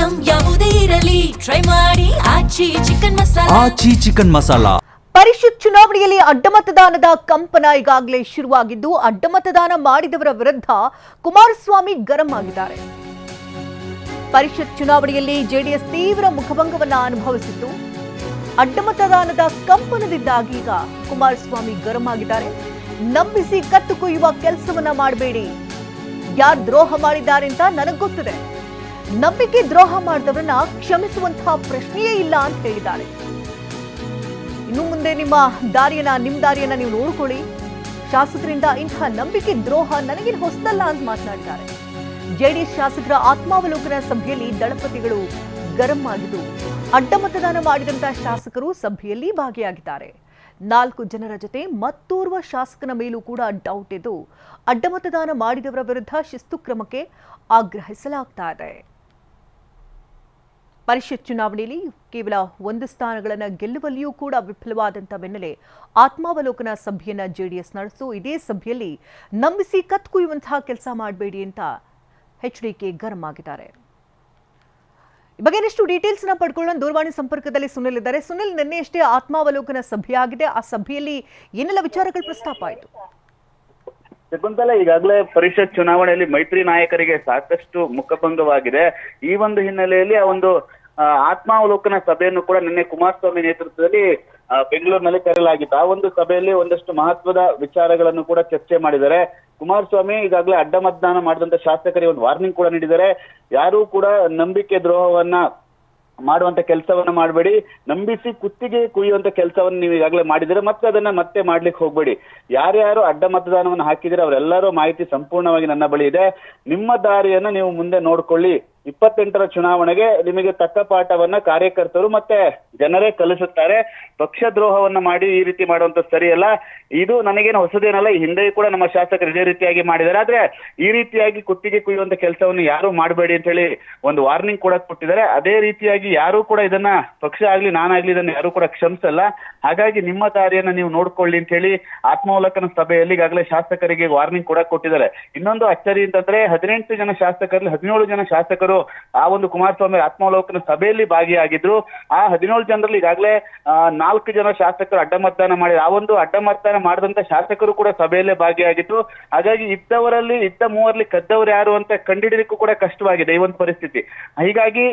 Item ಯಾವುದೇ ಇರಲಿ try ಮಾಡಿ ಆಚಿ ಚಿಕನ್ ಮಸಾಲಾ. ಪರಿಷತ್ ಚುನಾವಣೆಯಲ್ಲಿ ಅಡ್ಡಮತದಾನದ ಕಂಪನ ಈಗಾಗಲೇ ಶುರುವಾಗಿದ್ದು, ಅಡ್ಡಮತದಾನ ಮಾಡಿದವರ ವಿರುದ್ಧ ಕುಮಾರಸ್ವಾಮಿ ಗರಂ ಆಗಿದ್ದಾರೆ. ಪರಿಷತ್ ಚುನಾವಣೆಯಲ್ಲಿ ಜೆಡಿಎಸ್ ತೀವ್ರ ಮುಖಭಂಗವನ್ನ ಅನುಭವಿಸಿತ್ತು. ಅಡ್ಡಮತದಾನದ ಕಂಪನದಿಂದಾಗಿ ಈಗ ಕುಮಾರಸ್ವಾಮಿ ಗರಂ ಆಗಿದ್ದಾರೆ. ನಂಬಿಸಿ ಕತ್ತು ಕೊಯ್ಯುವ ಕೆಲಸವನ್ನ ಮಾಡಬೇಡಿ, ಯಾರು ದ್ರೋಹ ಮಾಡಿದ್ದಾರೆ ಅಂತ ನನಗೆ ಗೊತ್ತಿದೆ. ನಂಬಿಕೆ ದ್ರೋಹ ಮಾಡಿದವರನ್ನ ಕ್ಷಮಿಸುವಂತಹ ಪ್ರಶ್ನೆಯೇ ಇಲ್ಲ ಅಂತ ಹೇಳಿದ್ದಾರೆ. ಇನ್ನು ಮುಂದೆ ನಿಮ್ಮ ದಾರಿಯನ್ನ ನೀವು ನೋಡ್ಕೊಳ್ಳಿ. ಶಾಸಕರಿಂದ ಇಂತಹ ನಂಬಿಕೆ ದ್ರೋಹ ನನಗೇನು ಹೊಸದಲ್ಲ ಅಂತ ಮಾತನಾಡಿದ್ದಾರೆ. ಜೆಡಿಎಸ್ ಶಾಸಕರ ಆತ್ಮಾವಲೋಕನ ಸಭೆಯಲ್ಲಿ ದಳಪತಿಗಳು ಗರಂ ಆಗಿದ್ದು, ಅಡ್ಡಮತದಾನ ಮಾಡಿದಂತಹ ಶಾಸಕರು ಸಭೆಯಲ್ಲಿ ಭಾಗಿಯಾಗಿದ್ದಾರೆ. 4 ಜನರ ಜೊತೆ ಮತ್ತೋರ್ವ ಶಾಸಕನ ಮೇಲೂ ಕೂಡ ಡೌಟ್ ಇದ್ದು, ಅಡ್ಡಮತದಾನ ಮಾಡಿದವರ ವಿರುದ್ಧ ಶಿಸ್ತು ಕ್ರಮಕ್ಕೆ ಆಗ್ರಹಿಸಲಾಗ್ತಾ ಇದೆ. ಪರಿಷತ್ ಚುನಾವಣೆಯಲ್ಲಿ ಕೇವಲ 1 ಸ್ಥಾನಗಳನ್ನು ಗೆಲ್ಲುವಲ್ಲಿಯೂ ಕೂಡ ವಿಫಲವಾದಂಥ ಬೆನ್ನಲ್ಲೇ ಆತ್ಮಾವಲೋಕನ ಸಭೆಯನ್ನ ಜೆಡಿಎಸ್ ನಡೆಸಿತು. ಇದೇ ಸಭೆಯಲ್ಲಿ ನಂಬಿಸಿ ಕತ್ಕುಯ್ಯುವಂತಹ ಕೆಲಸ ಮಾಡಬೇಡಿ ಅಂತ ಎಚ್ಡಿಕೆ ಗರಂ ಆಗಿದ್ದಾರೆ. ಈ ಬಗ್ಗೆ ಇನ್ನಷ್ಟು ಡೀಟೇಲ್ಸ್ ನ ಪಡ್ಕೊಳ್ಳೋಣ. ದೂರವಾಣಿ ಸಂಪರ್ಕದಲ್ಲಿ ಸುನಿಲ್ ಇದ್ದಾರೆ. ಸುನಿಲ್, ನಿನ್ನೆಯಷ್ಟೇ ಆತ್ಮಾವಲೋಕನ ಸಭೆಯಾಗಿದೆ. ಆ ಸಭೆಯಲ್ಲಿ ಏನೆಲ್ಲ ವಿಚಾರಗಳು ಪ್ರಸ್ತಾಪ ಆಯಿತು? ಶಕುಂತಲಾ, ಈಗಾಗಲೇ ಪರಿಷತ್ ಚುನಾವಣೆಯಲ್ಲಿ ಮೈತ್ರಿ ನಾಯಕರಿಗೆ ಸಾಕಷ್ಟು ಮುಖಭಂಗವಾಗಿದೆ. ಈ ಒಂದು ಹಿನ್ನೆಲೆಯಲ್ಲಿ ಆ ಒಂದು ಆತ್ಮಾವಲೋಕನ ಸಭೆಯನ್ನು ಕೂಡ ನಿನ್ನೆ ಕುಮಾರಸ್ವಾಮಿ ನೇತೃತ್ವದಲ್ಲಿ ಬೆಂಗಳೂರಿನಲ್ಲಿ ಕರೆಯಲಾಗಿತ್ತು. ಆ ಒಂದು ಸಭೆಯಲ್ಲಿ ಒಂದಷ್ಟು ಮಹತ್ವದ ವಿಚಾರಗಳನ್ನು ಕೂಡ ಚರ್ಚೆ ಮಾಡಿದ್ದಾರೆ. ಕುಮಾರಸ್ವಾಮಿ ಈಗಾಗಲೇ ಅಡ್ಡ ಮತದಾನ ಮಾಡಿದಂತ ಶಾಸಕರಿಗೆ ಒಂದು ವಾರ್ನಿಂಗ್ ಕೂಡ ನೀಡಿದ್ದಾರೆ. ಯಾರೂ ಕೂಡ ನಂಬಿಕೆ ದ್ರೋಹವನ್ನ ಮಾಡುವಂತ ಕೆಲಸವನ್ನ ಮಾಡಬೇಡಿ, ನಂಬಿಸಿ ಕುತ್ತಿಗೆ ಕುಯ್ಯುವಂತ ಕೆಲಸವನ್ನು ನೀವು ಈಗಾಗಲೇ ಮಾಡಿದ್ರೆ ಮತ್ತೆ ಅದನ್ನ ಮತ್ತೆ ಮಾಡ್ಲಿಕ್ಕೆ ಹೋಗ್ಬೇಡಿ. ಯಾರ್ಯಾರು ಅಡ್ಡ ಮತದಾನವನ್ನು ಹಾಕಿದ್ರೆ ಅವರೆಲ್ಲರೂ ಮಾಹಿತಿ ಸಂಪೂರ್ಣವಾಗಿ ನನ್ನ ಬಳಿ ಇದೆ. ನಿಮ್ಮ ದಾರಿಯನ್ನ ನೀವು ಮುಂದೆ ನೋಡ್ಕೊಳ್ಳಿ. 28ರ ಚುನಾವಣೆಗೆ ನಿಮಗೆ ತಕ್ಕ ಪಾಠವನ್ನ ಕಾರ್ಯಕರ್ತರು ಮತ್ತೆ ಜನರೇ ಕಲಿಸುತ್ತಾರೆ. ಪಕ್ಷ ದ್ರೋಹವನ್ನ ಮಾಡಿ ಈ ರೀತಿ ಮಾಡುವಂತ ಸರಿಯಲ್ಲ. ಇದು ನನಗೇನು ಹೊಸದೇನಲ್ಲ, ಈ ಹಿಂದೆ ಕೂಡ ನಮ್ಮ ಶಾಸಕರು ಇದೇ ರೀತಿಯಾಗಿ ಮಾಡಿದ್ದಾರೆ. ಆದ್ರೆ ಈ ರೀತಿಯಾಗಿ ಕುತ್ತಿಗೆ ಕುಯ್ಯುವಂತ ಕೆಲಸವನ್ನು ಯಾರು ಮಾಡಬೇಡಿ ಅಂತ ಹೇಳಿ ಒಂದು ವಾರ್ನಿಂಗ್ ಕೂಡ ಕೊಟ್ಟಿದ್ದಾರೆ. ಅದೇ ರೀತಿಯಾಗಿ ಯಾರು ಕೂಡ ಇದನ್ನ ಪಕ್ಷ ಆಗ್ಲಿ ನಾನಾಗ್ಲಿ ಇದನ್ನ ಯಾರು ಕೂಡ ಕ್ಷಮಿಸಲ್ಲ. ಹಾಗಾಗಿ ನಿಮ್ಮ ದಾರಿಯನ್ನ ನೀವು ನೋಡ್ಕೊಳ್ಳಿ ಅಂತ ಹೇಳಿ ಆತ್ಮಾವಲೋಕನ ಸಭೆಯಲ್ಲಿ ಈಗಾಗಲೇ ಶಾಸಕರಿಗೆ ವಾರ್ನಿಂಗ್ ಕೂಡ ಕೊಟ್ಟಿದ್ದಾರೆ. ಇನ್ನೊಂದು ಅಚ್ಚರಿ ಅಂತಂದ್ರೆ 18 ಜನ ಶಾಸಕರಲ್ಲಿ 17 ಜನ ಶಾಸಕರು ಆ ಒಂದು ಕುಮಾರಸ್ವಾಮಿ ಆತ್ಮಾವಲೋಕನ ಸಭೆಯಲ್ಲಿ ಭಾಗಿಯಾಗಿದ್ರು. ಆ 17 ಜನರಲ್ಲಿ ಈಗಾಗಲೇ 4 ಜನ ಶಾಸಕರು ಅಡ್ಡ ಮತದಾನ ಮಾಡಿ ಆ ಒಂದು ಅಡ್ಡ ಮತದಾನ ಮಾಡಿದಂತ ಶಾಸಕರು ಕೂಡ ಸಭೆಯಲ್ಲೇ ಭಾಗಿಯಾಗಿದ್ರು. ಹಾಗಾಗಿ ಇದ್ದ 3ರಲ್ಲಿ ಕದ್ದವರು ಯಾರು ಅಂತ ಕಂಡುಹಿಡಿಯಲಿಕ್ಕೂ ಕೂಡ ಕಷ್ಟವಾಗಿದೆ ಈ ಒಂದು ಪರಿಸ್ಥಿತಿ. ಹೀಗಾಗಿ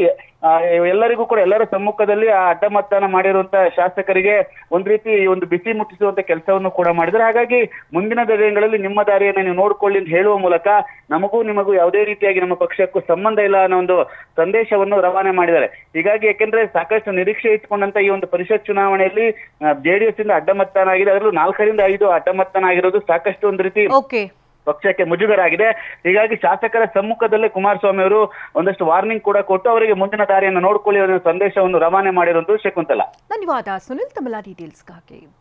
ಎಲ್ಲರಿಗೂ ಕೂಡ ಎಲ್ಲರ ಸಮ್ಮುಖದಲ್ಲಿ ಆ ಅಡ್ಡ ಮತದಾನ ಮಾಡಿರುವಂತ ಶಾಸಕರಿಗೆ ಒಂದ್ ರೀತಿ ಒಂದು ಬಿಸಿ ಮುಟ್ಟಿಸುವಂತ ಕೆಲಸವನ್ನು ಕೂಡ ಮಾಡಿದ್ದಾರೆ. ಹಾಗಾಗಿ ಮುಂದಿನ ದಿನಗಳಲ್ಲಿ ನಿಮ್ಮ ದಾರಿಯನ್ನ ನೀವು ನೋಡ್ಕೊಳ್ಳಿ ಅಂತ ಹೇಳುವ ಮೂಲಕ ನಮಗೂ ನಿಮಗೂ ಯಾವುದೇ ರೀತಿಯಾಗಿ ನಮ್ಮ ಪಕ್ಷಕ್ಕೂ ಸಂಬಂಧ ಇಲ್ಲ ಅನ್ನೋ ಒಂದು ಸಂದೇಶವನ್ನು ರವಾನೆ ಮಾಡಿದ್ದಾರೆ. ಹೀಗಾಗಿ ಯಾಕೆಂದ್ರೆ ಸಾಕಷ್ಟು ನಿರೀಕ್ಷೆ ಇಟ್ಕೊಂಡಂತ ಈ ಒಂದು ಪರಿಷತ್ ಚುನಾವಣೆಯಲ್ಲಿ ಜೆಡಿಎಸ್ ಇಂದ ಅಡ್ಡ ಮತದಾನ ಆಗಿದೆ. ಅದರಲ್ಲೂ 4ರಿಂದ 5 ಅಡ್ಡ ಮತದಾನ ಆಗಿರೋದು ಸಾಕಷ್ಟು ಒಂದು ರೀತಿ ಪಕ್ಷಕ್ಕೆ ಮುಜುಗರ ಆಗಿದೆ. ಹೀಗಾಗಿ ಶಾಸಕರ ಸಮ್ಮುಖದಲ್ಲೇ ಕುಮಾರಸ್ವಾಮಿ ಅವರು ಒಂದಷ್ಟು ವಾರ್ನಿಂಗ್ ಕೂಡ ಕೊಟ್ಟು ಅವರಿಗೆ ಮುಂದಿನ ದಾರಿಯನ್ನು ನೋಡ್ಕೊಳ್ಳಿ ಅನ್ನೋ ಸಂದೇಶವನ್ನು ರವಾನೆ ಮಾಡಿರುವುದು ಶಕುಂತಲಾ. ಧನ್ಯವಾದ ಸುನಿಲ್, ತಮ್ಮ ಡೀಟೇಲ್ಸ್ಗಾಗಿ.